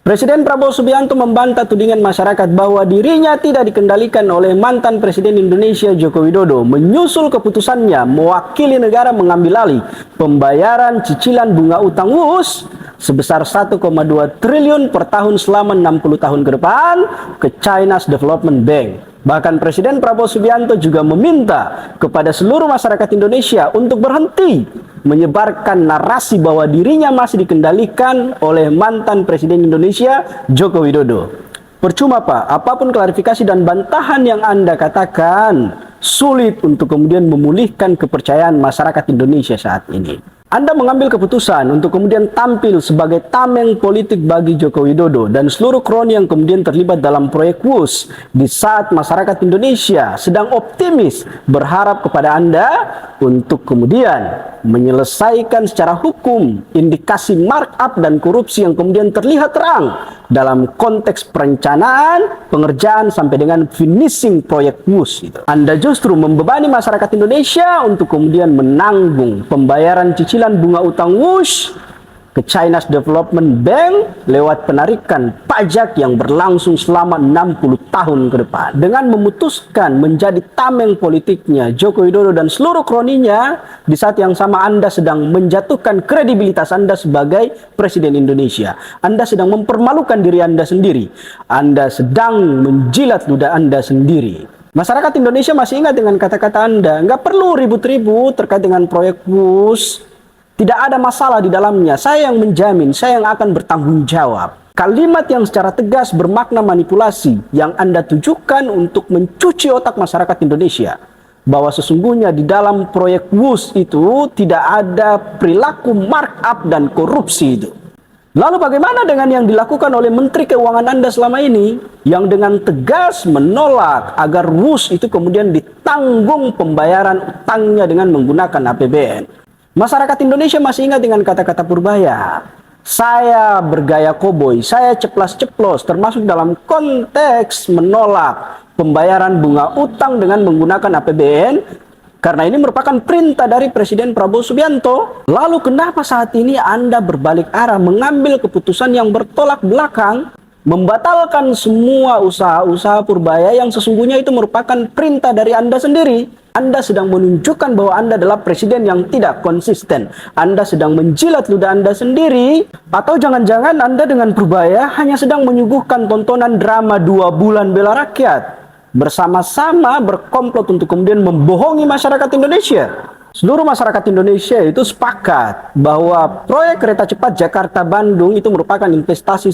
Presiden Prabowo Subianto membantah tudingan masyarakat bahwa dirinya tidak dikendalikan oleh mantan Presiden Indonesia Joko Widodo menyusul keputusannya mewakili negara mengambil alih pembayaran cicilan bunga utang WUS sebesar 1,2 triliun per tahun selama 60 tahun ke depan ke China's Development Bank. Bahkan Presiden Prabowo Subianto juga meminta kepada seluruh masyarakat Indonesia untuk berhenti menyebarkan narasi bahwa dirinya masih dikendalikan oleh mantan Presiden Indonesia Joko Widodo. Percuma Pak, apapun klarifikasi dan bantahan yang Anda katakan sulit untuk kemudian memulihkan kepercayaan masyarakat Indonesia saat ini. Anda mengambil keputusan untuk kemudian tampil sebagai tameng politik bagi Joko Widodo dan seluruh kroni yang kemudian terlibat dalam proyek WUS di saat masyarakat Indonesia sedang optimis berharap kepada Anda untuk kemudian menyelesaikan secara hukum indikasi markup dan korupsi yang kemudian terlihat terang dalam konteks perencanaan, pengerjaan sampai dengan finishing proyek WUS. Anda justru membebani masyarakat Indonesia untuk kemudian menanggung pembayaran cicilan bunga utang WUS ke China's Development Bank lewat penarikan pajak yang berlangsung selama 60 tahun ke depan. Dengan memutuskan menjadi tameng politiknya Joko Widodo dan seluruh kroninya, di saat yang sama Anda sedang menjatuhkan kredibilitas Anda sebagai Presiden Indonesia. Anda sedang mempermalukan diri Anda sendiri. Anda sedang menjilat ludah Anda sendiri. Masyarakat Indonesia masih ingat dengan kata-kata Anda. Nggak perlu ribut-ribut terkait dengan proyek WUS. Tidak ada masalah di dalamnya. Saya yang menjamin, saya yang akan bertanggung jawab. Kalimat yang secara tegas bermakna manipulasi yang Anda tujukan untuk mencuci otak masyarakat Indonesia. Bahwa sesungguhnya di dalam proyek WUS itu tidak ada perilaku markup dan korupsi itu. Lalu bagaimana dengan yang dilakukan oleh Menteri Keuangan Anda selama ini? Yang dengan tegas menolak agar WUS itu kemudian ditanggung pembayaran utangnya dengan menggunakan APBN. Masyarakat Indonesia masih ingat dengan kata-kata Purbaya. Saya bergaya koboi, saya ceplas-ceplos, termasuk dalam konteks menolak pembayaran bunga utang dengan menggunakan APBN, karena ini merupakan perintah dari Presiden Prabowo Subianto. Lalu kenapa saat ini Anda berbalik arah, mengambil keputusan yang bertolak belakang, membatalkan semua usaha-usaha Purbaya yang sesungguhnya itu merupakan perintah dari Anda sendiri? Anda sedang menunjukkan bahwa Anda adalah presiden yang tidak konsisten. Anda sedang menjilat ludah Anda sendiri. Atau jangan-jangan Anda dengan Purbaya hanya sedang menyuguhkan tontonan drama 2 bulan bela rakyat. Bersama-sama berkomplot untuk kemudian membohongi masyarakat Indonesia. Seluruh masyarakat Indonesia itu sepakat bahwa proyek kereta cepat Jakarta-Bandung itu merupakan investasi